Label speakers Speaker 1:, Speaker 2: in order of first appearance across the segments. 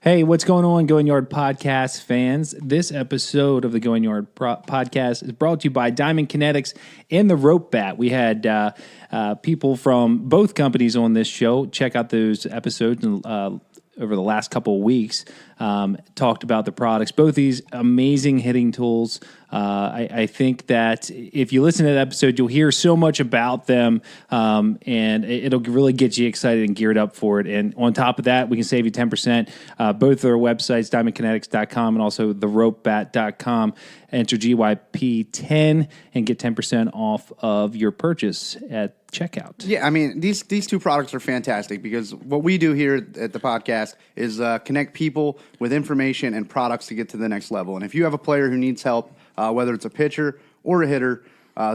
Speaker 1: Hey, what's going on, Going Yard Podcast fans? This episode of the Going Yard Podcast is brought to you by Diamond Kinetics and the Rope Bat. We had people from both companies on this show. Check out those episodes over the last couple of weeks. Talked about the products. Both these amazing hitting tools. I think that if you listen to that episode, you'll hear so much about them, and it'll really get you excited and geared up for it. And on top of that, we can save you 10%. Both their websites, diamondkinetics.com and also theropebat.com. Enter GYP10 and get 10% off of your purchase at checkout.
Speaker 2: Yeah, I mean, these two products are fantastic because what we do here at the podcast is connect people with information and products to get to the next level. And if you have a player who needs help, whether it's a pitcher or a hitter,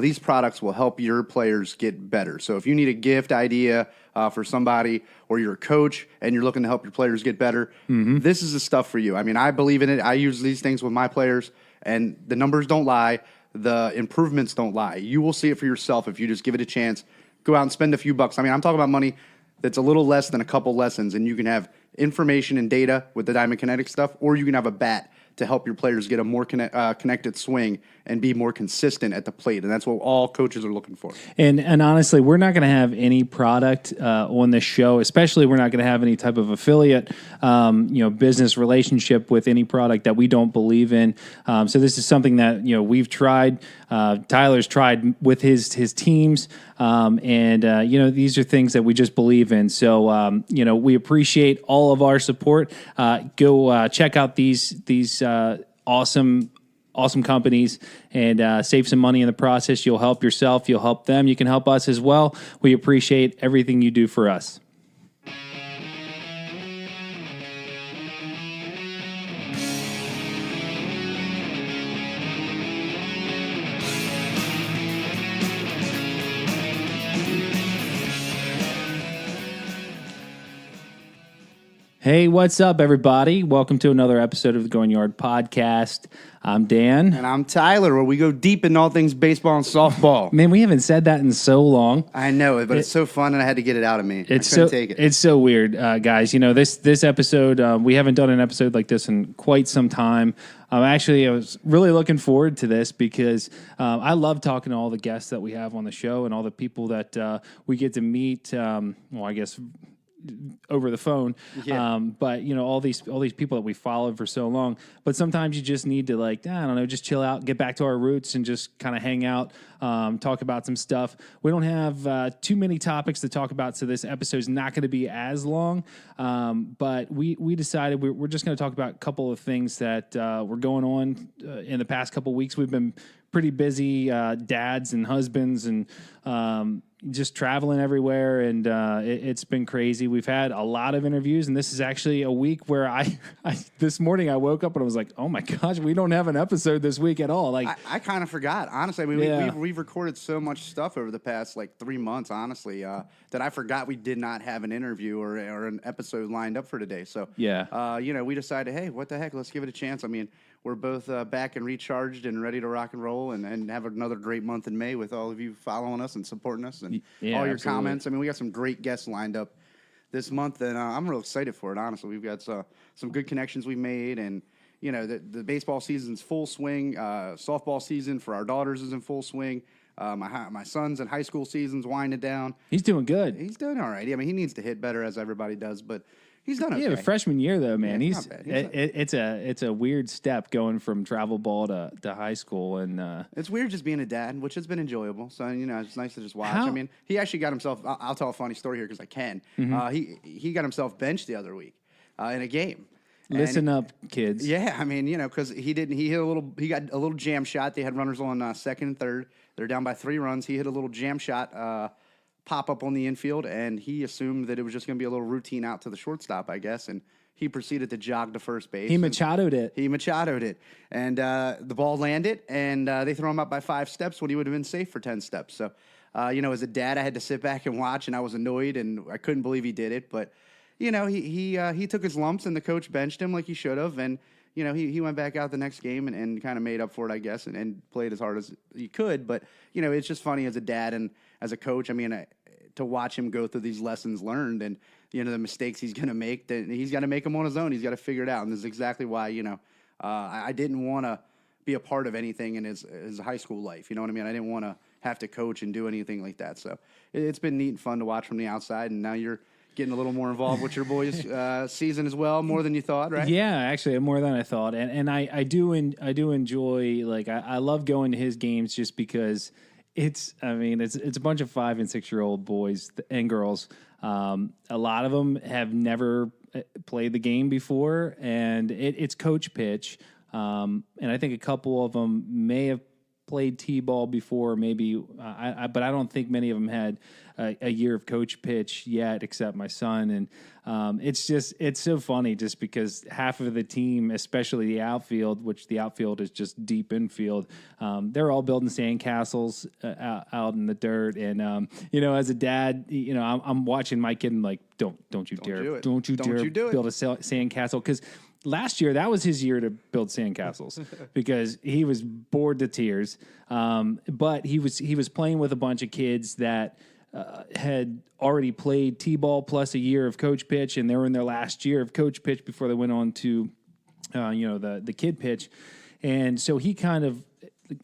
Speaker 2: these products will help your players get better. So if you need a gift idea for somebody, or you're a coach and you're looking to help your players get better, this is the stuff for you. I mean, I believe in it. I use these things with my players, and the numbers don't lie. The improvements don't lie. You will see it for yourself if you just give it a chance. Go out and spend a few bucks. I mean, I'm talking about money that's a little less than a couple lessons, and you can have information and data with the Diamond Kinetics stuff, or you can have a bat to help your players get a more connected swing and be more consistent at the plate. And that's what all coaches are looking for.
Speaker 1: And honestly, we're not going to have any product on this show, especially we're not going to have any type of affiliate, business relationship with any product that we don't believe in. So this is something that, we've tried. Tyler's tried with his teams. These are things that we just believe in. So, we appreciate all of our support. Go check out these awesome companies and save some money in the process. You'll help yourself. You'll help them. You can help us as well. We appreciate everything you do for us. Hey, what's up, everybody? Welcome to another episode of the Going Yard Podcast. I'm Dan.
Speaker 2: And I'm Tyler, where we go deep in all things baseball and softball.
Speaker 1: Man, we haven't said that in so long.
Speaker 2: I know, but it's so fun, and I had to get it out of me. I couldn't take it.
Speaker 1: It's so weird, guys. This episode, we haven't done an episode like this in quite some time. I was really looking forward to this because I love talking to all the guests that we have on the show and all the people that we get to meet, over the phone.
Speaker 2: Yeah.
Speaker 1: But all these people that we followed for so long, but sometimes you just need to just chill out, get back to our roots and just kind of hang out, talk about some stuff. We don't have too many topics to talk about, so this episode's not going to be as long. But we decided we're just going to talk about a couple of things that were going on in the past couple of weeks. We've been pretty busy dads and husbands and just traveling everywhere, and it's been crazy. We've had a lot of interviews, and this is actually a week where I this morning I woke up and I was like, oh my gosh, we don't have an episode this week at all. Like
Speaker 2: I kind of forgot, honestly. I mean, we've recorded so much stuff over the past 3 months, honestly, that I forgot we did not have an interview or an episode lined up for today. So we decided, hey, what the heck, let's give it a chance. I mean, we're both back and recharged and ready to rock and roll and have another great month in May with all of you following us and supporting us and all your comments. I mean, we got some great guests lined up this month, and I'm real excited for it, honestly. We've got some good connections we made, and, the baseball season's full swing. Softball season for our daughters is in full swing. My son's in high school season's winding down.
Speaker 1: He's doing good.
Speaker 2: He's doing all right. I mean, he needs to hit better, as everybody does, but he's done okay.
Speaker 1: Yeah, freshman year though, man.
Speaker 2: Yeah,
Speaker 1: It's a weird step going from travel ball to high school, and
Speaker 2: it's weird just being a dad, which has been enjoyable. So it's nice to just watch. I mean, he actually got himself. I'll tell a funny story here because I can. He got himself benched the other week in a game.
Speaker 1: Listen up, kids.
Speaker 2: Yeah, I mean, because he got a little jam shot. They had runners on second and third. They're down by 3 runs. He hit a little jam shot. Pop up on the infield, and he assumed that it was just going to be a little routine out to the shortstop, I guess, and he proceeded to jog to first base.
Speaker 1: He machadoed it.
Speaker 2: And the ball landed, and they throw him up by 5 steps when he would have been safe for 10 steps. So, as a dad, I had to sit back and watch, and I was annoyed, and I couldn't believe he did it. But, he took his lumps, and the coach benched him like he should have, and he went back out the next game and kind of made up for it, I guess, and played as hard as he could. But, it's just funny as a dad and as a coach. I mean, to watch him go through these lessons learned and, the mistakes he's going to make, then he's got to make them on his own. He's got to figure it out. And this is exactly why, I didn't want to be a part of anything in his high school life. You know what I mean? I didn't want to have to coach and do anything like that. So it's been neat and fun to watch from the outside. And now you're getting a little more involved with your boys' season as well, more than you thought, right?
Speaker 1: Yeah, actually, more than I thought, and I do enjoy, like, I love going to his games just because it's a bunch of 5 and 6 year old boys and girls. A lot of them have never played the game before, and it's coach pitch, and I think a couple of them may have played T-ball before, maybe, but I don't think many of them had a year of coach pitch yet, except my son. And it's so funny just because half of the team, especially the outfield, which the outfield is just deep infield, they're all building sandcastles out in the dirt. And as a dad, I'm watching my kid and like, don't you dare build a sandcastle, because last year, that was his year to build sandcastles because he was bored to tears. But he was playing with a bunch of kids that had already played T-ball plus a year of coach pitch, and they were in their last year of coach pitch before they went on to the kid pitch. And so he kind of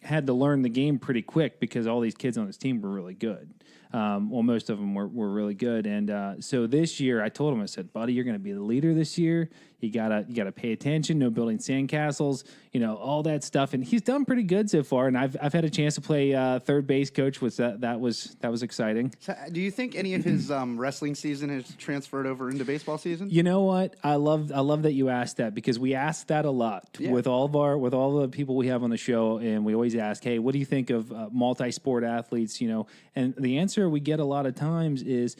Speaker 1: had to learn the game pretty quick because all these kids on his team were really good. Most of them were really good. And so this year I told him, I said, buddy, you're going to be the leader this year. You gotta pay attention. No building sandcastles, all that stuff. And he's done pretty good so far. And I've had a chance to play third base coach. That was exciting.
Speaker 2: So, do you think any of his wrestling season has transferred over into baseball season?
Speaker 1: You know what? I love that you asked that, because we ask that a lot with all the people we have on the show, and we always ask, hey, what do you think of multi-sport athletes? And the answer we get a lot of times is,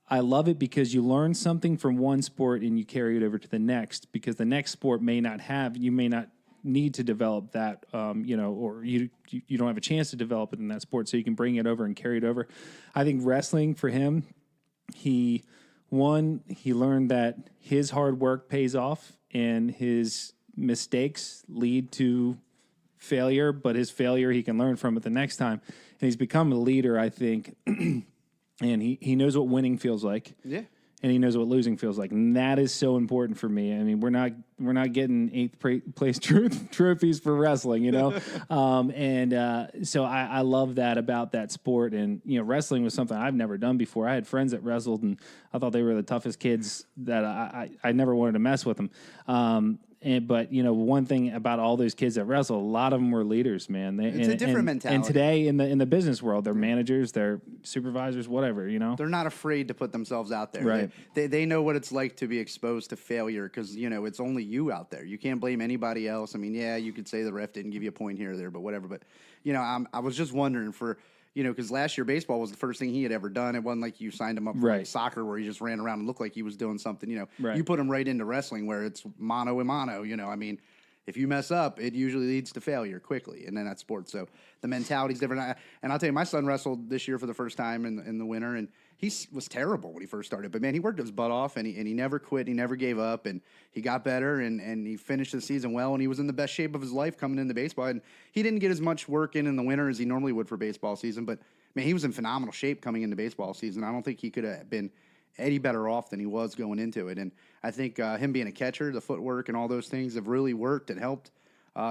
Speaker 1: I love it because you learn something from one sport and you carry it over to the next, because the next sport you may not need to develop that, or you don't have a chance to develop it in that sport, so you can bring it over and carry it over. I think wrestling for him, he learned that his hard work pays off and his mistakes lead to failure, but his failure he can learn from it the next time. And he's become a leader, I think. And he knows what winning feels like. Yeah. And he knows what losing feels like. And that is so important for me. I mean, we're not getting 8th place trophies for wrestling, So I love that about that sport. And, wrestling was something I've never done before. I had friends that wrestled, and I thought they were the toughest kids that I never wanted to mess with them. But one thing about all those kids that wrestle, a lot of them were leaders, man.
Speaker 2: It's a different mentality.
Speaker 1: And today in the business world, they're managers, they're supervisors, whatever. They're
Speaker 2: not afraid to put themselves out there.
Speaker 1: Right.
Speaker 2: They know what it's like to be exposed to failure, because it's only you out there. You can't blame anybody else. I mean, yeah, you could say the ref didn't give you a point here or there, but whatever. But I was just wondering for. Because last year baseball was the first thing he had ever done. It wasn't like you signed him up for soccer where he just ran around and looked like he was doing something. You put him right into wrestling where it's mano a mano. I mean, if you mess up, it usually leads to failure quickly, and then that's sports. So the mentality's different. And I'll tell you, my son wrestled this year for the first time in the winter, and he was terrible when he first started. But man, he worked his butt off, and he never quit. He never gave up, and he got better, and he finished the season well, and he was in the best shape of his life coming into baseball. And he didn't get as much work in the winter as he normally would for baseball season, but man, he was in phenomenal shape coming into baseball season. I don't think he could have been any better off than he was going into it. And I think him being a catcher, the footwork and all those things have really worked and helped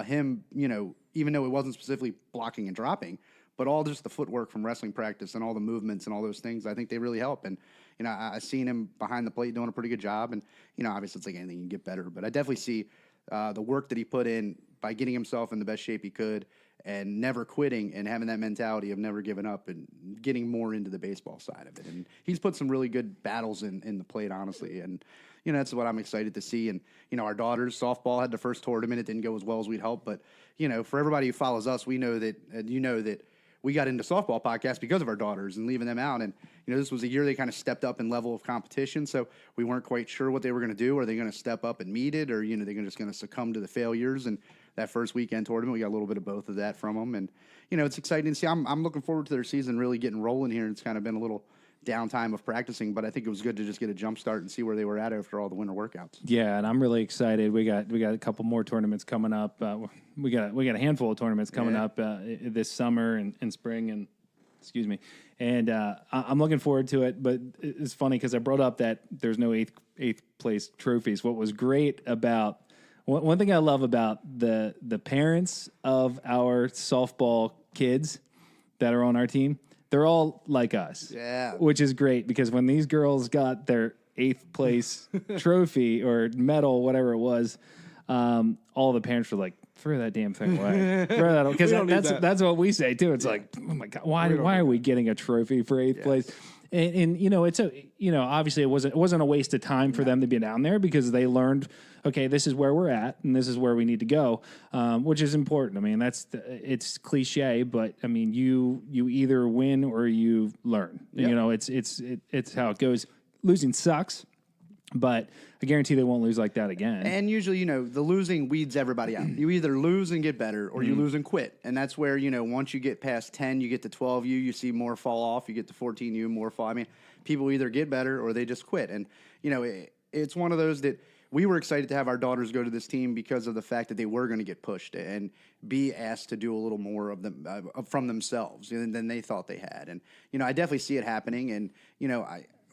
Speaker 2: him, even though it wasn't specifically blocking and dropping, but all just the footwork from wrestling practice and all the movements and all those things, I think they really help. And, I've seen him behind the plate doing a pretty good job. And, obviously it's like anything, you can get better. But I definitely see the work that he put in by getting himself in the best shape he could and never quitting and having that mentality of never giving up and getting more into the baseball side of it. And he's put some really good battles in the plate, honestly. And, that's what I'm excited to see. And, our daughters, softball had the first tournament. It didn't go as well as we'd hoped. But, for everybody who follows us, we know that, that we got into softball podcast because of our daughters and leaving them out. And, this was a year they kind of stepped up in level of competition. So we weren't quite sure what they were going to do. Are they going to step up and meet it? Or, they're just going to succumb to the failures? And that first weekend tournament, we got a little bit of both of that from them. And, it's exciting to see. I'm looking forward to their season really getting rolling here. It's kind of been a little downtime of practicing, but I think it was good to just get a jump start and see where they were at after all the winter workouts.
Speaker 1: Yeah, and I'm really excited. We got a couple more tournaments coming up. We got a handful of tournaments coming up this summer and spring, and Excuse me. And I'm looking forward to it. But it's funny because I brought up that there's no eighth place trophies. What was great about one thing I love about the parents of our softball kids that are on our team, they're all like us.
Speaker 2: Yeah.
Speaker 1: Which is great because when these girls got their 8th place trophy or medal, whatever it was, all the parents were like, throw that damn thing away. Throw that away. Because that's what we say too. It's like, oh my God, why are we getting a trophy for 8th place? And it's obviously it wasn't a waste of time for them to be down there because they learned, okay, this is where we're at and this is where we need to go, which is important. I mean, it's cliche, but I mean, you either win or you learn. Yep. It's how it goes. Losing sucks, but I guarantee they won't lose like that again.
Speaker 2: And usually, the losing weeds everybody out. You either lose and get better, or you lose and quit. And that's where, once you get past 10, you get to 12U, you see more fall off. You get to 14U, more fall. I mean, people either get better or they just quit. And, it's one of those that we were excited to have our daughters go to this team because of the fact that they were going to get pushed and be asked to do a little more of them from themselves than they thought they had. And, I definitely see it happening. And,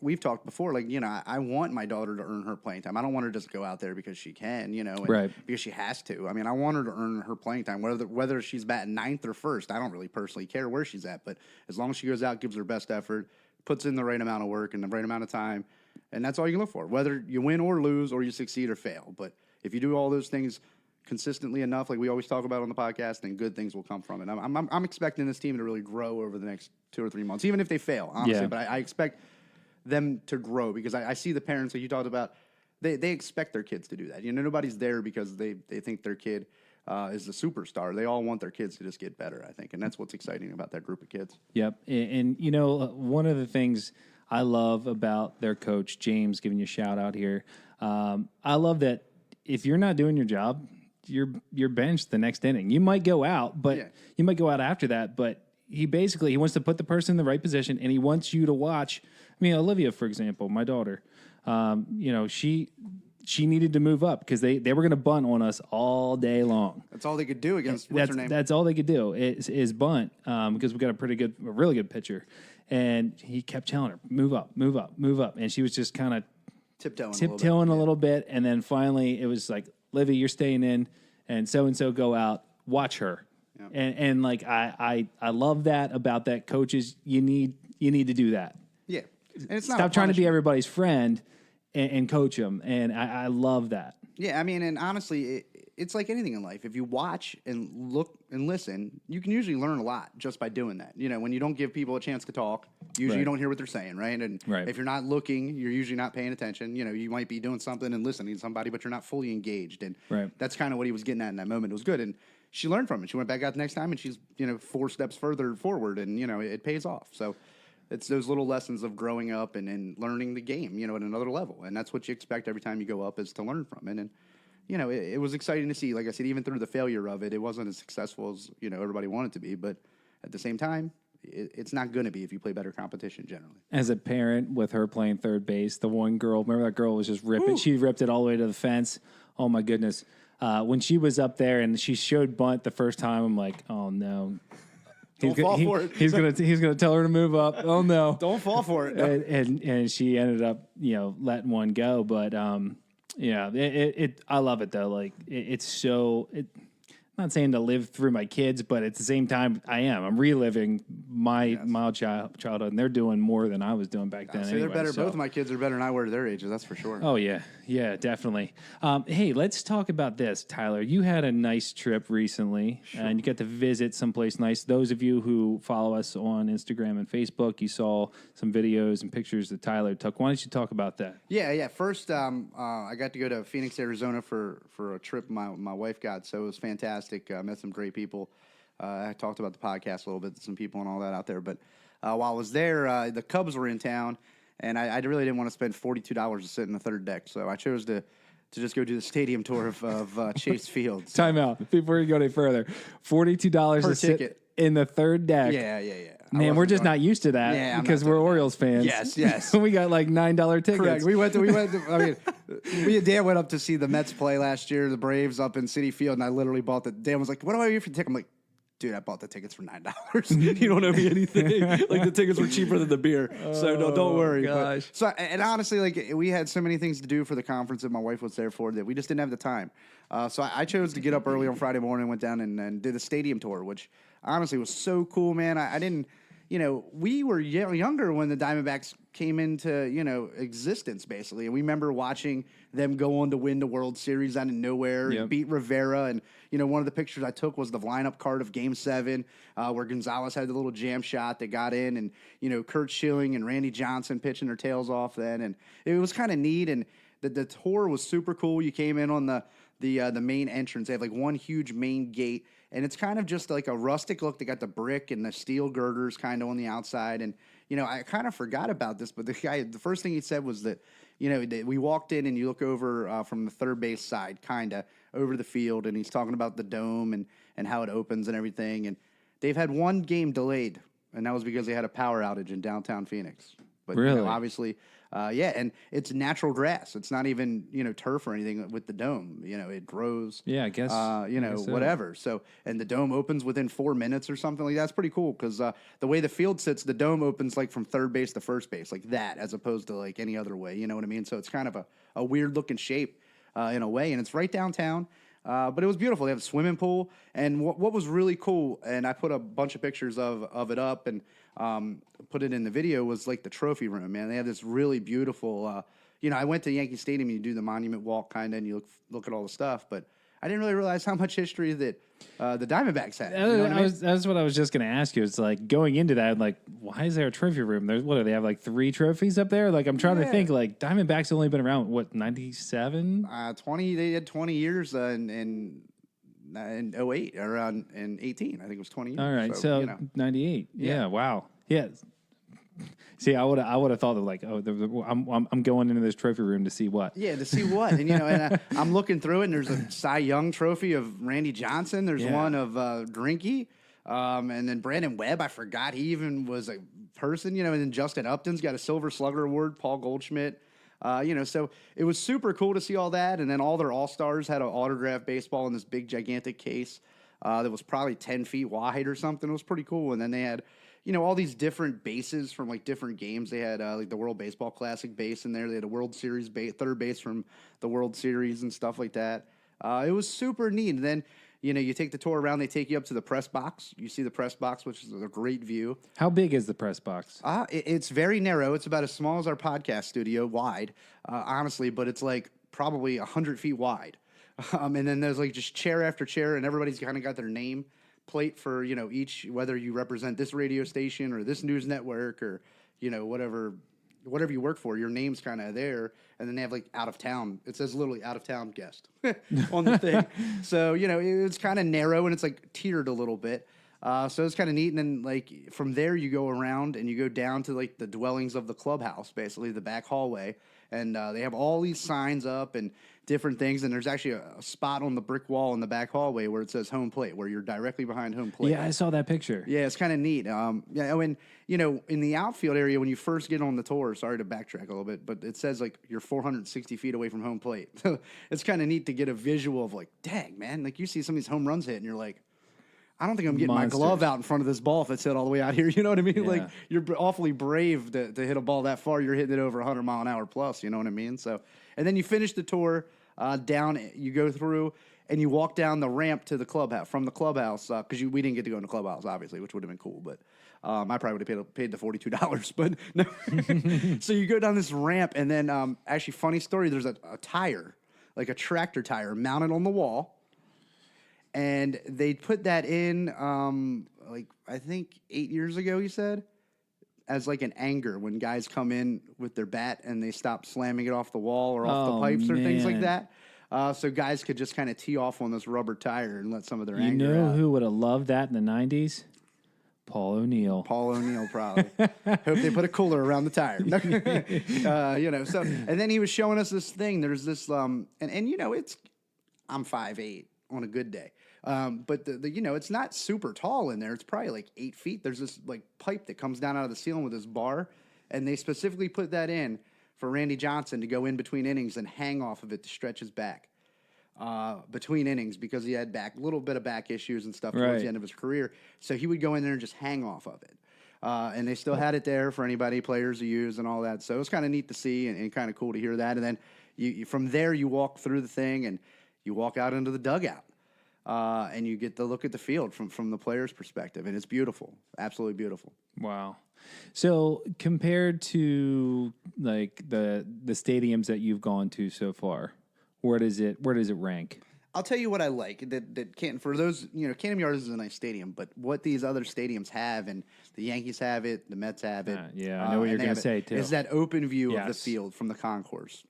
Speaker 2: we've talked before, I want my daughter to earn her playing time. I don't want her to just go out there because she can,
Speaker 1: right.
Speaker 2: because she has to. I mean, I want her to earn her playing time, whether she's batting 9th or 1st. I don't really personally care where she's at, but as long as she goes out, gives her best effort, puts in the right amount of work and the right amount of time, and that's all you can look for, whether you win or lose or you succeed or fail. But if you do all those things consistently enough, like we always talk about on the podcast, then good things will come from it. I'm expecting this team to really grow over the next 2 or 3 months, even if they fail, honestly. Yeah. But I expect them to grow because I see the parents that you talked about. They expect their kids to do that. Nobody's there because they think their kid is a superstar. They all want their kids to just get better, I think, and that's what's exciting about that group of kids.
Speaker 1: Yep, and one of the things I love about their coach James, giving you a shout out here. I love that if you're not doing your job, you're benched the next inning. You might go out, but you might go out after that, but. He wants to put the person in the right position, and he wants you to watch. I mean, Olivia, for example, my daughter, she needed to move up because they were going to bunt on us all day long.
Speaker 2: That's all they could do against what's her name?
Speaker 1: That's all they could do is bunt because we got a really good pitcher, and he kept telling her move up, move up, move up, and she was just kind of tiptoeing a little bit, and then finally it was like, Livy, you're staying in, and so go out, watch her. Yep. And I love that about that. Coaches, you need to do that.
Speaker 2: Yeah, and it's not
Speaker 1: stop trying to be everybody's friend and coach them. And I love that.
Speaker 2: Yeah, I mean, and honestly, it's like anything in life. If you watch and look and listen, you can usually learn a lot just by doing that. When you don't give people a chance to talk, usually you don't hear what they're saying, right? And if you're not looking, you're usually not paying attention. You might be doing something and listening to somebody, but you're not fully engaged. And that's kind of what he was getting at in that moment. It was good. And she learned from it. She went back out the next time, and she's 4 steps further forward, and it pays off. So it's those little lessons of growing up and learning the game, at another level, and that's what you expect every time you go up is to learn from it. And it was exciting to see. Like I said, even through the failure of it, it wasn't as successful as everybody wanted it to be. But at the same time, it's not going to be if you play better competition generally.
Speaker 1: As a parent, with her playing third base, the one girl, remember that girl was just ripping. Ooh. She ripped it all the way to the fence. Oh my goodness. When she was up there and she showed bunt the first time, I'm like, oh no.
Speaker 2: Don't fall for it.
Speaker 1: He's gonna tell her to move up. Oh no.
Speaker 2: Don't fall for it. No.
Speaker 1: And she ended up, letting one go. But I love it though. Like it's so I'm not saying to live through my kids, but at the same time, I'm reliving my childhood, and they're doing more than I was doing back then.
Speaker 2: They're better. Both of my kids are better than I were at their ages. That's for sure.
Speaker 1: Oh yeah, definitely. Hey, let's talk about this, Tyler. You had a nice trip recently, and you got to visit someplace nice. Those of you who follow us on Instagram and Facebook, you saw some videos and pictures that Tyler took. Why don't you talk about that?
Speaker 2: Yeah. First, I got to go to Phoenix, Arizona for a trip my wife got, so it was fantastic. Met some great people. I talked about the podcast a little bit to some people and all that out there. But while I was there, the Cubs were in town, and I really didn't want to spend $42 to sit in the third deck. So I chose to just go do the stadium tour of Chase Field. So.
Speaker 1: Time out. Before you go any further, $42
Speaker 2: per
Speaker 1: to
Speaker 2: ticket.
Speaker 1: Sit in the third deck.
Speaker 2: Yeah.
Speaker 1: Man, we're just not used to that because we're Orioles fans.
Speaker 2: Yes.
Speaker 1: We got like $9 tickets.
Speaker 2: Correct. We went to me and Dan went up to see the Mets play last year, the Braves up in Citi Field, and I literally bought Dan was like, what do I get for the ticket? I'm like, dude, I bought the tickets for $9. You don't owe me anything. Like, the tickets were cheaper than the beer. So no, don't worry.
Speaker 1: Gosh.
Speaker 2: And honestly, like, we had so many things to do for the conference that my wife was there for that we just didn't have the time. So I chose to get up early on Friday morning, went down and did the stadium tour, which honestly was so cool, man. I didn't, we were younger when the Diamondbacks came into, existence, basically. And we remember watching them go on to win the World Series out of nowhere and beat Rivera. And, one of the pictures I took was the lineup card of Game 7, where Gonzalez had the little jam shot that got in. And, Kurt Schilling and Randy Johnson pitching their tails off then. And it was kind of neat. And the tour was super cool. You came in on the main entrance. They have like one huge main gate, and it's kind of just like a rustic look. They got the brick and the steel girders kind of on the outside. And, I kind of forgot about this, but the first thing he said was that, we walked in and you look over from the third base side, kind of over the field, and he's talking about the dome and how it opens and everything. And they've had one game delayed, and that was because they had a power outage in downtown Phoenix. But
Speaker 1: really?
Speaker 2: Obviously, and it's natural grass. It's not even turf or anything with the dome. It grows.
Speaker 1: Yeah, I guess.
Speaker 2: Whatever. So, and the dome opens within 4 minutes or something like that. That's pretty cool because the way the field sits, the dome opens like from third base to first base, like that, as opposed to like any other way. You know what I mean? So it's kind of a weird looking shape in a way, and it's right downtown. But it was beautiful. They have a swimming pool, and what was really cool, and I put a bunch of pictures of it up and put it in the video, was like the trophy room, man. They have this really beautiful, I went to Yankee Stadium and you do the Monument Walk kind of, and you look at all the stuff, but I didn't really realize how much history that the Diamondbacks had.
Speaker 1: That's what I was just going to ask you. It's like going into that, like, why is there a trophy room? What do they have, like 3 trophies up there? Like, I'm trying to think, like, Diamondbacks only been around, 97?
Speaker 2: 20, they had 20 years in 08, around in 18. I think it was 20 years.
Speaker 1: All right, so 98. Yeah, wow. Yeah. See, I would have thought of like, I'm going into this trophy room to see what.
Speaker 2: Yeah, to see what, and I'm looking through it, and there's a Cy Young trophy of Randy Johnson. There's one of Greinke, and then Brandon Webb. I forgot he even was a person, and then Justin Upton's got a Silver Slugger Award. Paul Goldschmidt, so it was super cool to see all that, and then all their all-stars had an autographed baseball in this big gigantic case that was probably 10 feet wide or something. It was pretty cool, and then they had all these different bases from like different games. They had like the World Baseball Classic base in there. They had a World Series third base from the World Series and stuff like that. It was super neat. And then, you take the tour around. They take you up to the press box. You see the press box, which is a great view.
Speaker 1: How big is the press box?
Speaker 2: It's very narrow. It's about as small as our podcast studio wide, honestly, but it's like probably 100 feet wide. And then there's like just chair after chair, and everybody's kind of got their name plate for each, whether you represent this radio station or this news network or whatever you work for, your name's kind of there. And then they have like out of town, it says literally out of town guest on the thing. So it's kind of narrow and it's like tiered a little bit. So it's kind of neat. And then like from there you go around and you go down to like the dwellings of the clubhouse, basically the back hallway. And they have all these signs up and different things. And there's actually a spot on the brick wall in the back hallway where it says home plate, where you're directly behind home plate.
Speaker 1: Yeah, I saw that picture.
Speaker 2: Yeah, it's kind of neat. And in the outfield area, when you first get on the tour, sorry to backtrack a little bit, but it says like you're 460 feet away from home plate. So it's kind of neat to get a visual of like, dang, man, like you see some of these home runs hit and you're like, I don't think I'm getting my glove out in front of this ball if it's hit all the way out here. You know what I mean? Yeah. Like, you're awfully brave to hit a ball that far. You're hitting it over 100 mile an hour plus. You know what I mean? So, and then you finish the tour down. You go through and you walk down the ramp to the clubhouse. From the clubhouse, because we didn't get to go in the clubhouse, obviously, which would have been cool. But I probably would have paid the $42. But no. So you go down this ramp, and then actually, funny story. There's a tire, like a tractor tire, mounted on the wall. And they put that in, I think 8 years ago, he said, as like an anger when guys come in with their bat and they stop slamming it off the wall or off the pipes or things like that. So guys could just kind of tee off on this rubber tire and let some of their anger out. You know
Speaker 1: who would have loved that in the 90s? Paul O'Neill.
Speaker 2: Paul O'Neill, probably. Hope they put a cooler around the tire. So, and then he was showing us this thing. There's this, I'm 5'8". On a good day. But it's not super tall in there. It's probably like 8 feet. There's this like pipe that comes down out of the ceiling with this bar. And they specifically put that in for Randy Johnson to go in between innings and hang off of it to stretch his back. between innings because he had little bit of back issues and stuff towards
Speaker 1: Right.
Speaker 2: the end of his career. So he would go in there and just hang off of it. And they still had it there for players to use and all that. So it was kind of neat to see and kind of cool to hear that. And then from there, you walk through the thing and you walk out into the dugout. And you get to look at the field from the player's perspective. And it's beautiful. Absolutely beautiful.
Speaker 1: Wow. So compared to like the stadiums that you've gone to so far, where does it rank?
Speaker 2: I'll tell you what I like. That Canton, for those, Canton Yards is a nice stadium, but what these other stadiums have, and the Yankees have it, the Mets have it.
Speaker 1: Yeah, I know what you're going to say too.
Speaker 2: Is that open view of the
Speaker 1: Yes.
Speaker 2: field from the concourse.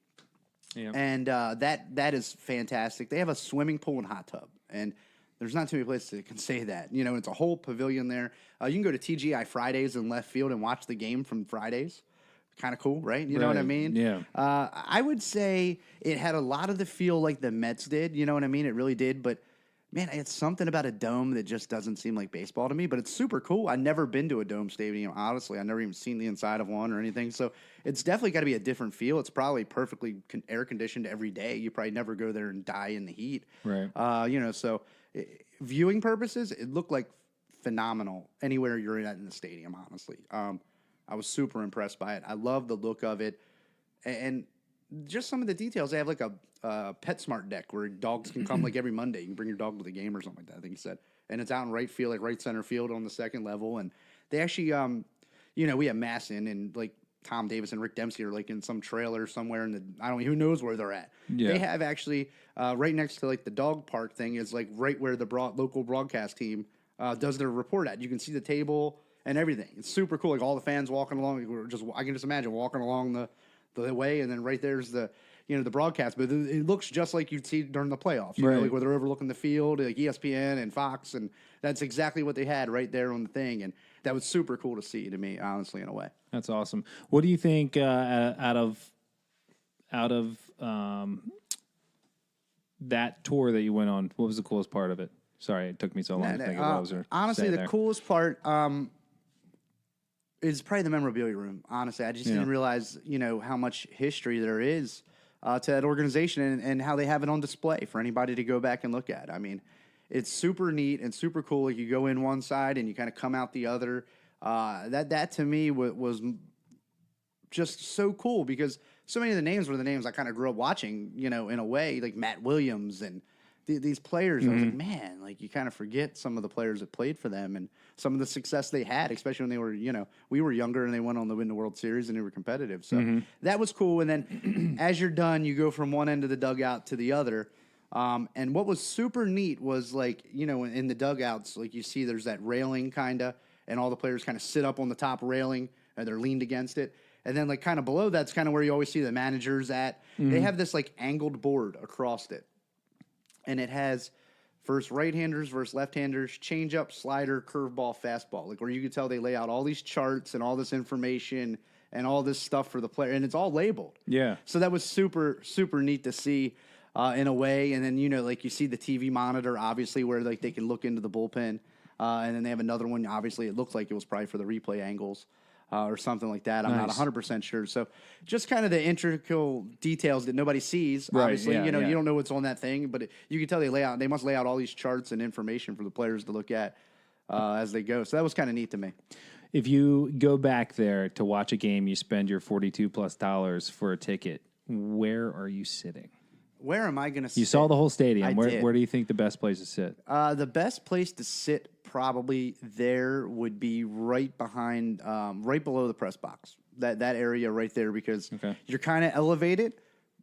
Speaker 1: Yeah.
Speaker 2: And that is fantastic. They have a swimming pool and hot tub, and there's not too many places that can say that. It's a whole pavilion there. You can go to TGI Fridays in left field and watch the game from Fridays. Kind of cool, right? You know what I mean?
Speaker 1: Yeah.
Speaker 2: I would say it had a lot of the feel like the Mets did. You know what I mean? It really did. But, man, it's something about a dome that just doesn't seem like baseball to me. But it's super cool. I've never been to a dome stadium, honestly. I've never even seen the inside of one or anything. So it's definitely got to be a different feel. It's probably perfectly air-conditioned every day. You probably never go there and die in the heat.
Speaker 1: Right.
Speaker 2: So viewing purposes, it looked like phenomenal anywhere you're at in the stadium, honestly. I was super impressed by it. I love the look of it. And just some of the details. They have like a PetSmart deck where dogs can come like every Monday. You can bring your dog to the game or something like that, I think he said. And it's out in right field, like right center field on the second level. And they actually, we have Masson and like Tom Davis and Rick Dempsey are like in some trailer somewhere who knows where they're at.
Speaker 1: Yeah.
Speaker 2: They have actually right next to like the dog park thing is like right where the local broadcast team does their report at. You can see the table and everything. It's super cool. Like all the fans walking along, I can just imagine walking along the way, and then right there's the broadcast. But it looks just like you'd see during the playoffs,
Speaker 1: right.
Speaker 2: like where they're overlooking the field, like ESPN and Fox, and that's exactly what they had right there on the thing, and that was super cool to see to me, honestly, in a way.
Speaker 1: That's awesome. What do you think out of that tour that you went on? What was the coolest part of it? Sorry, it took me so long to think of what I was
Speaker 2: honestly, the
Speaker 1: there.
Speaker 2: coolest part is probably the memorabilia room. Honestly, I just didn't realize, how much history there is to that organization and how they have it on display for anybody to go back and look at. I mean, it's super neat and super cool. Like you go in one side and you kind of come out the other. That to me was just so cool because so many of the names were the names I kind of grew up watching, in a way, like Matt Williams and these players. I was like, man, like you kind of forget some of the players that played for them and some of the success they had, especially when they were, we were younger and they went on to win the World Series and they were competitive. So that was cool. And then as you're done, you go from one end of the dugout to the other. And what was super neat was like, in the dugouts, like you see there's that railing kind of, and all the players kind of sit up on the top railing and they're leaned against it. And then like kind of below that's kind of where you always see the managers at. They have this like angled board across it. And it has first right-handers versus left-handers, changeup, slider, curveball, fastball. Like where you can tell they lay out all these charts and all this information and all this stuff for the player. And it's all labeled.
Speaker 1: Yeah.
Speaker 2: So that was super, super neat to see in a way. And then, like you see the TV monitor, obviously, where like they can look into the bullpen. And then they have another one. Obviously, it looked like it was probably for the replay angles. Or something like that. I'm not 100% sure. So just kind of the intricate details that nobody sees.
Speaker 1: Right,
Speaker 2: Obviously,
Speaker 1: yeah,
Speaker 2: you don't know what's on that thing, but you can tell they must lay out all these charts and information for the players to look at as they go. So that was kind of neat to me.
Speaker 1: If you go back there to watch a game, you spend your $42+ for a ticket. Where are you sitting?
Speaker 2: Where am I going to sit?
Speaker 1: You saw the whole stadium.
Speaker 2: did.
Speaker 1: Where do you think the best place to sit?
Speaker 2: The best place to sit probably there would be right behind, right below the press box. That area right there because you're kind of elevated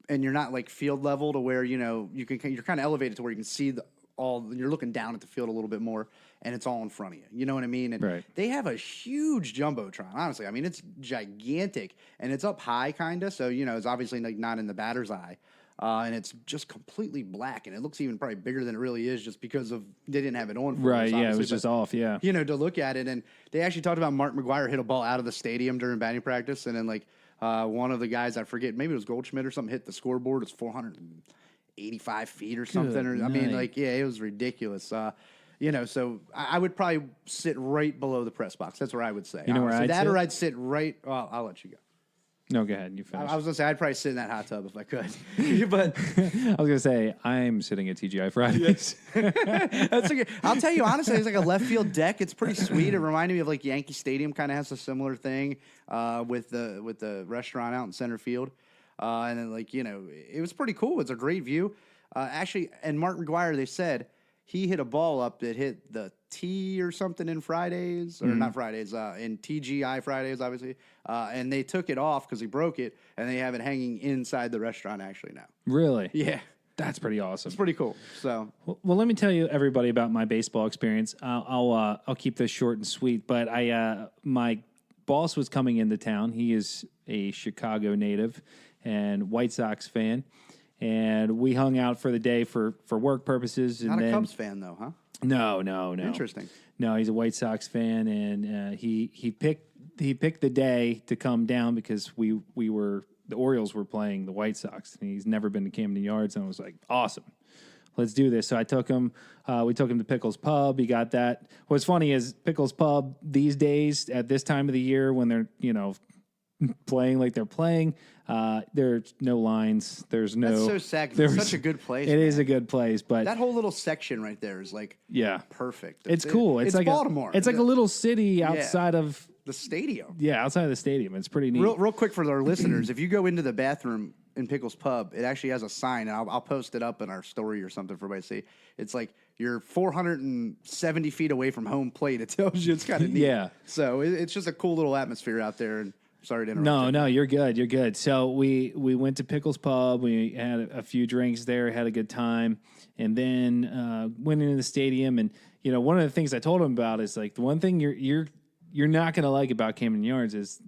Speaker 2: and you're not like field level to where you're kind of elevated to where you can see you're looking down at the field a little bit more and it's all in front of you. You know what I mean? And they have a huge jumbotron. Honestly, I mean it's gigantic and it's up high kind of. So it's obviously like not in the batter's eye. And it's just completely black, and it looks even probably bigger than it really is just because they didn't have it on for us,
Speaker 1: Yeah, it was just off, yeah.
Speaker 2: To look at it, and they actually talked about Mark McGwire hit a ball out of the stadium during batting practice, and then like one of the guys, I forget, maybe it was Goldschmidt or something, hit the scoreboard. It's 485 feet or something. I mean, like, yeah, it was ridiculous. So I would probably sit right below the press box. That's where I would say.
Speaker 1: You know where I'd sit?
Speaker 2: Or I'd sit right. Well, I'll let you go.
Speaker 1: No, go ahead. You finish.
Speaker 2: I was gonna say I'd probably sit in that hot tub if I could, but
Speaker 1: I was gonna say I'm sitting at TGI Fridays.
Speaker 2: that's okay. I'll tell you honestly, it's like a left field deck. It's pretty sweet. It reminded me of like Yankee Stadium. Kind of has a similar thing with the restaurant out in center field, and then it was pretty cool. It's a great view. Actually, and Mark McGuire, they said he hit a ball up that hit the T or something in Fridays, or not Fridays, in TGI Fridays, obviously. And they took it off because he broke it, and they have it hanging inside the restaurant actually now.
Speaker 1: Really?
Speaker 2: Yeah.
Speaker 1: That's pretty awesome.
Speaker 2: It's pretty cool. So,
Speaker 1: well, let me tell you everybody about my baseball experience. I'll keep this short and sweet. But my boss was coming into town. He is a Chicago native and White Sox fan. And we hung out for the day for work purposes. And
Speaker 2: not a Cubs fan, though, huh?
Speaker 1: No.
Speaker 2: Interesting.
Speaker 1: No, he's a White Sox fan, and he picked the day to come down because the Orioles were playing the White Sox, and he's never been to Camden Yards, and I was like, awesome, let's do this. So I took him. We took him to Pickles Pub. He got that. What's funny is Pickles Pub these days at this time of the year when they're playing like they're playing. There's no lines. There's no.
Speaker 2: That's so sad. It's such a good place.
Speaker 1: It is a good place, but
Speaker 2: that whole little section right there is perfect.
Speaker 1: It's cool. It's like
Speaker 2: Baltimore.
Speaker 1: It's like a little city outside of
Speaker 2: the stadium.
Speaker 1: Yeah, outside of the stadium. It's pretty neat.
Speaker 2: Real quick for our listeners, if you go into the bathroom in Pickles Pub, it actually has a sign, and I'll post it up in our story or something for everybody to see. It's like you're 470 feet away from home plate. It tells you. It's kind of neat.
Speaker 1: Yeah.
Speaker 2: So it's just a cool little atmosphere out there. And sorry to interrupt.
Speaker 1: No, you're good. You're good. So we went to Pickles Pub. We had a few drinks there, had a good time, and then went into the stadium. And one of the things I told him about is like the one thing you're not going to like about Camden Yards is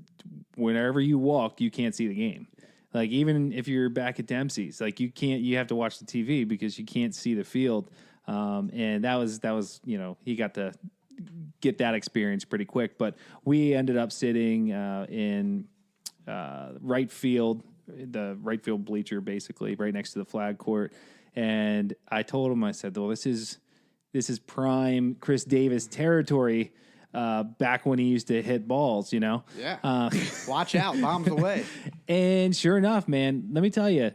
Speaker 1: whenever you walk, you can't see the game. Like even if you're back at Dempsey's, like you have to watch the TV because you can't see the field. And that was he got to get that experience pretty quick. But we ended up sitting in right field, the right field bleacher, basically right next to the flag court. And I told him, I said, well, this is prime Chris Davis territory. Back when he used to hit balls,
Speaker 2: Yeah. Watch out, bombs away.
Speaker 1: And sure enough, man, let me tell you,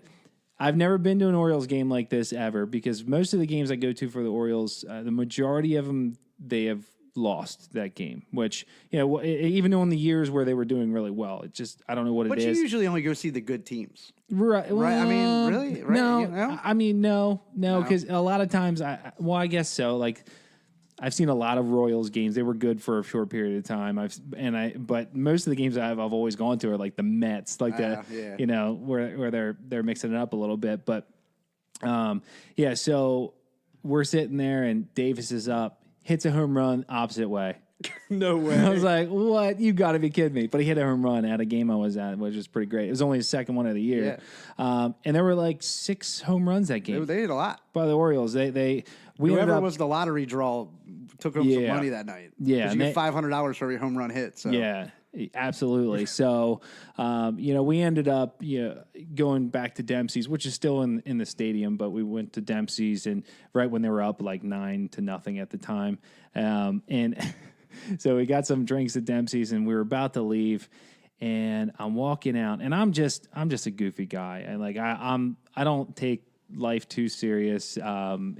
Speaker 1: I've never been to an Orioles game like this ever because most of the games I go to for the Orioles, the majority of them, they have lost that game, which, even on the years where they were doing really well, it just, I don't know what
Speaker 2: but
Speaker 1: it is.
Speaker 2: But you usually only go see the good teams.
Speaker 1: Right. Well,
Speaker 2: right. I mean, really? Right?
Speaker 1: No. I mean, no, because a lot of times, I guess so. Like, I've seen a lot of Royals games. They were good for a short period of time. But most of the games I've always gone to are like the Mets, like where they're mixing it up a little bit. But so we're sitting there and Davis is up, hits a home run opposite way.
Speaker 2: No way.
Speaker 1: I was like, what? You got to be kidding me. But he hit a home run at a game I was at, which was pretty great. It was only his second one of the year. Yeah. And there were like 6 home runs that game.
Speaker 2: They did a lot.
Speaker 1: By the Orioles.
Speaker 2: Whoever was the lottery draw took home some money that night.
Speaker 1: Yeah.
Speaker 2: You get $500 for every home run hit. So.
Speaker 1: Yeah, absolutely. So, we ended up going back to Dempsey's, which is still in the stadium, but we went to Dempsey's and right when they were up like 9-0 at the time. And so we got some drinks at Dempsey's and we were about to leave and I'm walking out and I'm just a goofy guy. And like, I don't take life too serious. And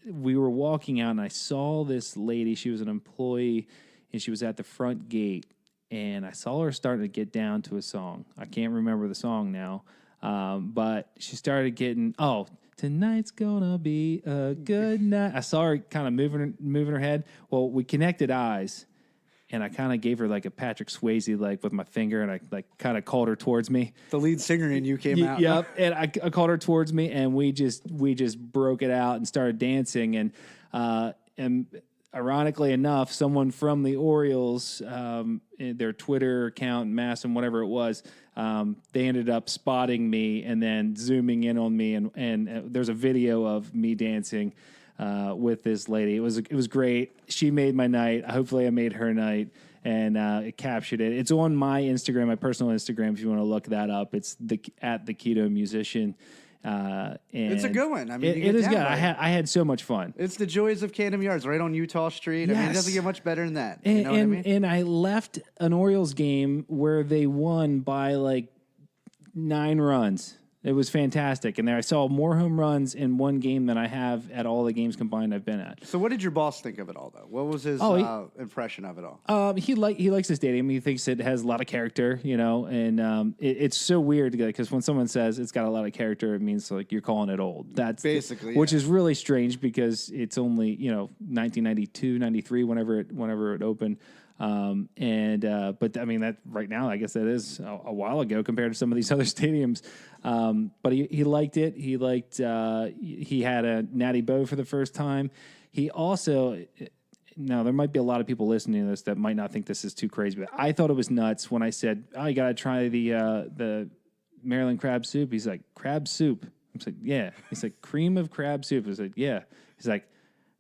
Speaker 1: we were walking out and I saw this lady, she was an employee and she was at the front gate and I saw her starting to get down to a song. I can't remember the song now. But she started getting, tonight's gonna be a good night. I saw her kind of moving her head. Well, we connected eyes, and I kind of gave her like a Patrick Swayze like with my finger, and I like kind of called her towards me.
Speaker 2: The lead singer in you came out.
Speaker 1: Yep, and I called her towards me, and we just broke it out and started dancing, and ironically enough, someone from the Orioles, their Twitter account, Mass and whatever it was, they ended up spotting me and then zooming in on me, and there's a video of me dancing with this lady. It was great. She made my night. Hopefully, I made her night, and it captured it. It's on my Instagram, my personal Instagram. If you want to look that up, it's at the Keto Musician. And
Speaker 2: It's a good one. I mean,
Speaker 1: it is good. I had so much fun.
Speaker 2: It's the joys of Camden Yards, right on Utah Street. I mean, it doesn't get much better than that. You know what I mean?
Speaker 1: And I left an Orioles game where they won by like 9 runs. It was fantastic. And there I saw more home runs in one game than I have at all the games combined I've been at.
Speaker 2: So what did your boss think of it all, though? What was his impression of it all?
Speaker 1: He likes the stadium. He thinks it has a lot of character, and it's so weird because when someone says it's got a lot of character, it means like you're calling it old. That's
Speaker 2: basically,
Speaker 1: which is really strange because it's only 1992, 93, whenever it opened. But I mean that right now, I guess that is a while ago compared to some of these other stadiums. But he liked it. He liked, he had a Natty Bow for the first time. He also, now there might be a lot of people listening to this that might not think this is too crazy, but I thought it was nuts when I said, "Oh, you got to try the Maryland crab soup." He's like, "Crab soup?" I'm like, "Yeah." He's like, "Cream of crab soup." I was like, "Yeah." He's like,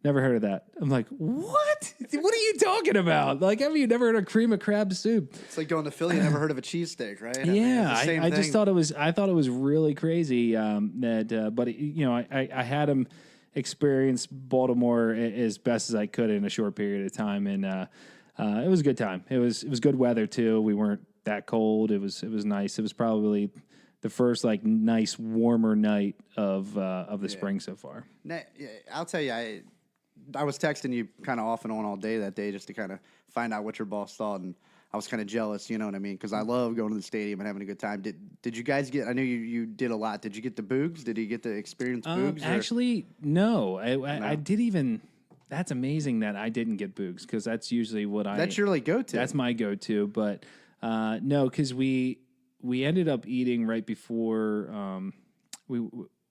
Speaker 1: "Never heard of that." I'm like, "What? What are you talking about? Like, have you never heard of cream of crab soup?"
Speaker 2: It's like going to Philly and never heard of a cheesesteak, right?
Speaker 1: Yeah, I just thought it was. I thought it was really crazy. But I had him experience Baltimore as best as I could in a short period of time, and it was a good time. It was good weather too. We weren't that cold. It was nice. It was probably the first like nice warmer night of the spring so far.
Speaker 2: I'll tell you, I was texting you kind of off and on all day that day just to kind of find out what your boss thought, and I was kind of jealous, you know what I mean? Because I love going to the stadium and having a good time. Did you guys get? I know you did a lot. Did you get the Boogs? Did you get to experience Boogs?
Speaker 1: Actually, no. I did even. That's amazing that I didn't get Boogs because that's usually what
Speaker 2: That's your like go-to.
Speaker 1: That's my go-to, but no, because we ended up eating right before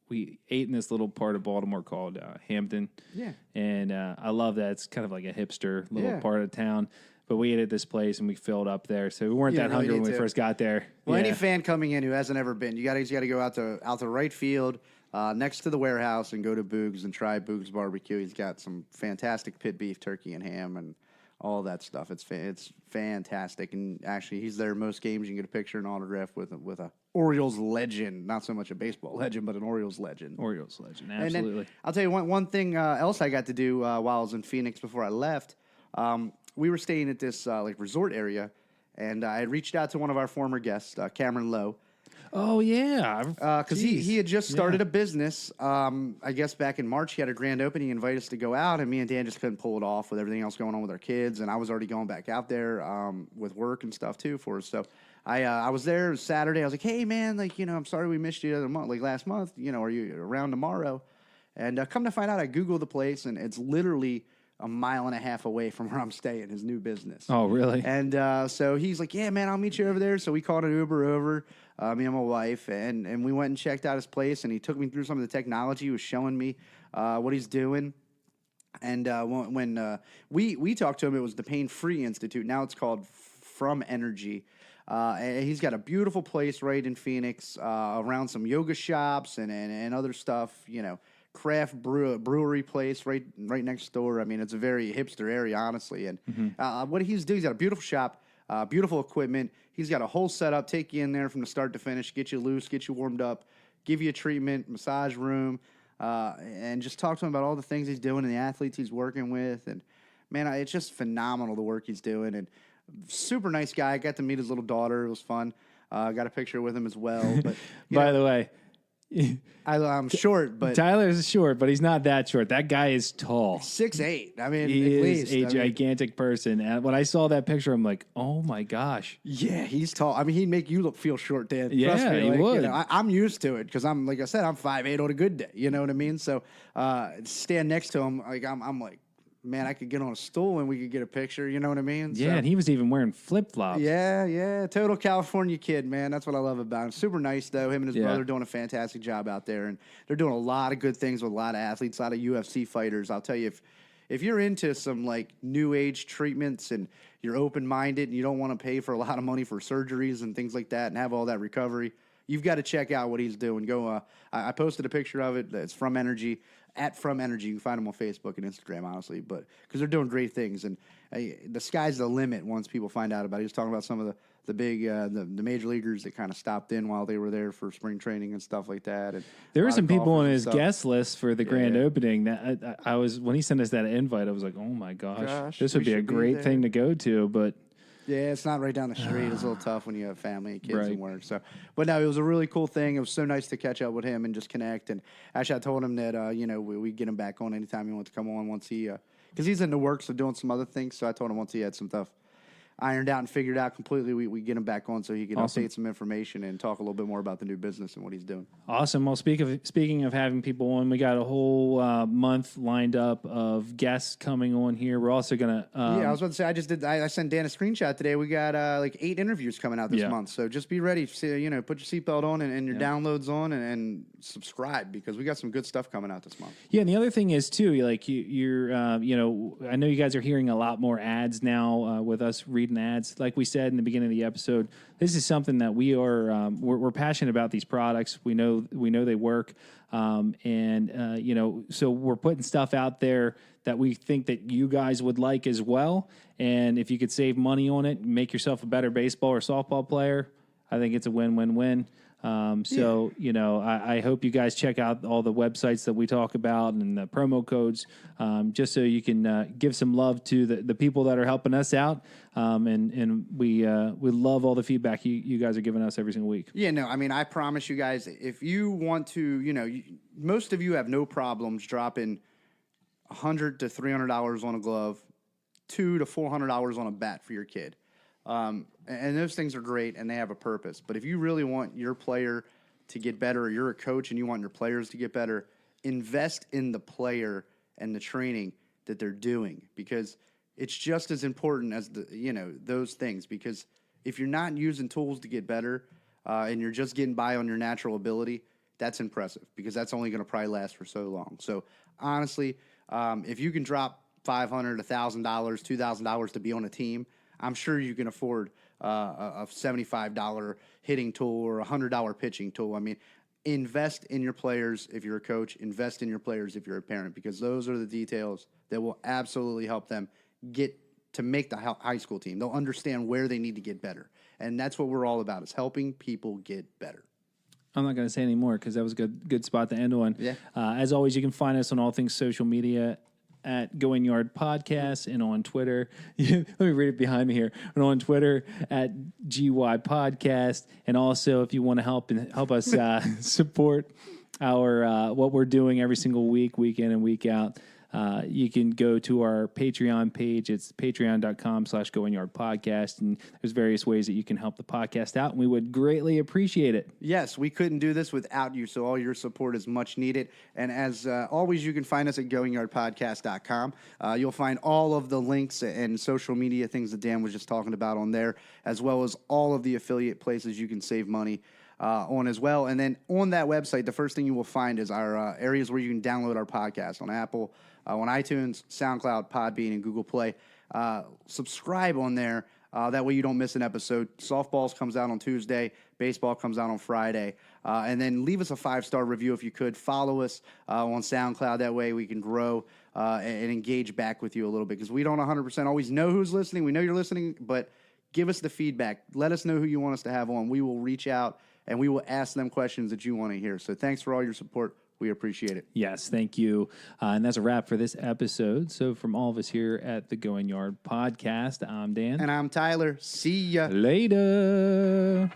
Speaker 1: we ate in this little part of Baltimore called Hampton.
Speaker 2: Yeah.
Speaker 1: And I love that. It's kind of like a hipster little part of town. But we ate at this place and we filled up there. So we weren't that hungry when we first got there.
Speaker 2: Well, any fan coming in who hasn't ever been, you got to go out to right field next to the warehouse and go to Boogs and try Boogs barbecue. He's got some fantastic pit beef, turkey, and ham and all that stuff. It's fantastic. And actually, he's there most games. You can get a picture and autograph with a Orioles legend. Not so much a baseball legend, but an Orioles legend.
Speaker 1: Orioles legend, absolutely.
Speaker 2: And then, I'll tell you one thing else I got to do while I was in Phoenix before I left. We were staying at this resort area, and I had reached out to one of our former guests, Kameron Loe.
Speaker 1: Oh, yeah.
Speaker 2: Because he had just started a business. I guess back in March, he had a grand opening. He invited us to go out, and me and Dan just couldn't pull it off with everything else going on with our kids. And I was already going back out there with work and stuff, too, for us. So I was there. It was Saturday. I was like, hey, man, I'm sorry we missed you the other month, last month. Are you around tomorrow? And come to find out, I Googled the place, and it's literally a mile and a half away from where I'm staying, his new business.
Speaker 1: Oh, really?
Speaker 2: And so he's like, yeah, man, I'll meet you over there. So we called an Uber over, me and my wife, and we went and checked out his place, and he took me through some of the technology. He was showing me what he's doing. And when we talked to him, it was the Pain Free Institute. Now it's called Fromenergy. And he's got a beautiful place right in Phoenix around some yoga shops and other stuff, craft brewery place right next door. I mean, it's a very hipster area, honestly. And what he's doing, he's got a beautiful shop, beautiful equipment. He's got a whole setup, take you in there from the start to finish, get you loose, get you warmed up, give you a treatment, massage room, and just talk to him about all the things he's doing and the athletes he's working with. And, man, it's just phenomenal, the work he's doing. And super nice guy. I got to meet his little daughter. It was fun. Got a picture with him as well. But
Speaker 1: By the way,
Speaker 2: I'm short, but
Speaker 1: Tyler's short, but he's not that short. That guy is tall.
Speaker 2: 6'8". I mean,
Speaker 1: he
Speaker 2: at
Speaker 1: is
Speaker 2: least.
Speaker 1: gigantic person. And when I saw that picture, I'm like, oh my gosh.
Speaker 2: Yeah, he's tall. I mean, he'd make you feel short, Dan.
Speaker 1: Yeah,
Speaker 2: Trust me,
Speaker 1: he would.
Speaker 2: I'm used to it because like I said, I'm 5'8" on a good day. You know what I mean? So stand next to him, I'm like, man, I could get on a stool and we could get a picture. You know what I mean?
Speaker 1: Yeah, and he was even wearing flip-flops.
Speaker 2: Yeah. Total California kid, man. That's what I love about him. Super nice, though. Him and his brother doing a fantastic job out there. And they're doing a lot of good things with a lot of athletes, a lot of UFC fighters. I'll tell you, if you're into some, new age treatments and you're open-minded and you don't want to pay for a lot of money for surgeries and things like that and have all that recovery, you've got to check out what he's doing. Go. I posted a picture of it. It's From Energy, at From Energy. You can find him on Facebook and Instagram, honestly, but because they're doing great things, and the sky's the limit once people find out about it. He was talking about some of the big the major leaguers that kind of stopped in while they were there for spring training and stuff like that. And
Speaker 1: there were some people on his
Speaker 2: stuff.
Speaker 1: guest list for the grand opening. That I was when he sent us that invite, I was like, oh my gosh this would be a great thing to go to, but.
Speaker 2: Yeah, it's not right down the street. It's a little tough when you have family and kids and work. So, but no, it was a really cool thing. It was so nice to catch up with him and just connect. And actually, I told him that we get him back on anytime he wants to come on once he because he's in the works of doing some other things. So I told him once he had some stuff ironed out and figured out completely, we get him back on so he can update some information and talk a little bit more about the new business and what he's doing.
Speaker 1: Awesome. Well, speaking of having people on, we got a whole month lined up of guests coming on here. We're also gonna.
Speaker 2: I was about to say I sent Dan a screenshot today. We got like 8 interviews coming out this month, so just be ready. Put your seatbelt on and your downloads on and subscribe because we got some good stuff coming out this month.
Speaker 1: Yeah, and the other thing is too, like you're I know you guys are hearing a lot more ads now with us reading ads. Like we said in the beginning of the episode, this is something that we are we're passionate about these products. We know they work, so we're putting stuff out there that we think that you guys would like as well. And if you could save money on it, make yourself a better baseball or softball player, I think it's a win-win-win. I hope you guys check out all the websites that we talk about and the promo codes, just so you can give some love to the people that are helping us out. And we love all the feedback you guys are giving us every single week.
Speaker 2: Yeah, no, I mean, I promise you guys, if you want to, most of you have no problems dropping $100 to $300 on a glove, $200 to $400 on a bat for your kid. And those things are great and they have a purpose. But if you really want your player to get better, or you're a coach and you want your players to get better, invest in the player and the training that they're doing, because it's just as important as those things. Because if you're not using tools to get better and you're just getting by on your natural ability, that's impressive because that's only going to probably last for so long. So honestly, if you can drop $500, $1,000, $2,000 to be on a team, I'm sure you can afford a $75 hitting tool or a $100 pitching tool. I mean, invest in your players if you're a coach. Invest in your players if you're a parent, because those are the details that will absolutely help them get to make the high school team. They'll understand where they need to get better. And that's what we're all about, is helping people get better.
Speaker 1: I'm not going to say any more because that was a good spot to end on.
Speaker 2: Yeah.
Speaker 1: As always, you can find us on all things social media at Going Yard Podcast and on Twitter. Let me read it behind me here. And on Twitter at GY Podcast. And also, if you want to help us support our what we're doing every single week in and week out, you can go to our Patreon page. It's patreon.com/goingyardpodcast. And there's various ways that you can help the podcast out, and we would greatly appreciate it.
Speaker 2: Yes, we couldn't do this without you, so all your support is much needed. And as always, you can find us at goingyardpodcast.com. You'll find all of the links and social media things that Dan was just talking about on there, as well as all of the affiliate places you can save money on as well. And then on that website, the first thing you will find is our areas where you can download our podcast on Apple, on iTunes, SoundCloud, Podbean, and Google Play. Subscribe on there. That way you don't miss an episode. Softballs comes out on Tuesday. Baseball comes out on Friday. And then leave us a 5-star review if you could. Follow us on SoundCloud. That way we can grow and engage back with you a little bit, because we don't 100% always know who's listening. We know you're listening, but give us the feedback. Let us know who you want us to have on. We will reach out and we will ask them questions that you want to hear. So thanks for all your support. We appreciate it.
Speaker 1: Yes, thank you. And that's a wrap for this episode. So from all of us here at the Going Yard Podcast, I'm Dan.
Speaker 2: And I'm Tyler. See ya.
Speaker 1: Later.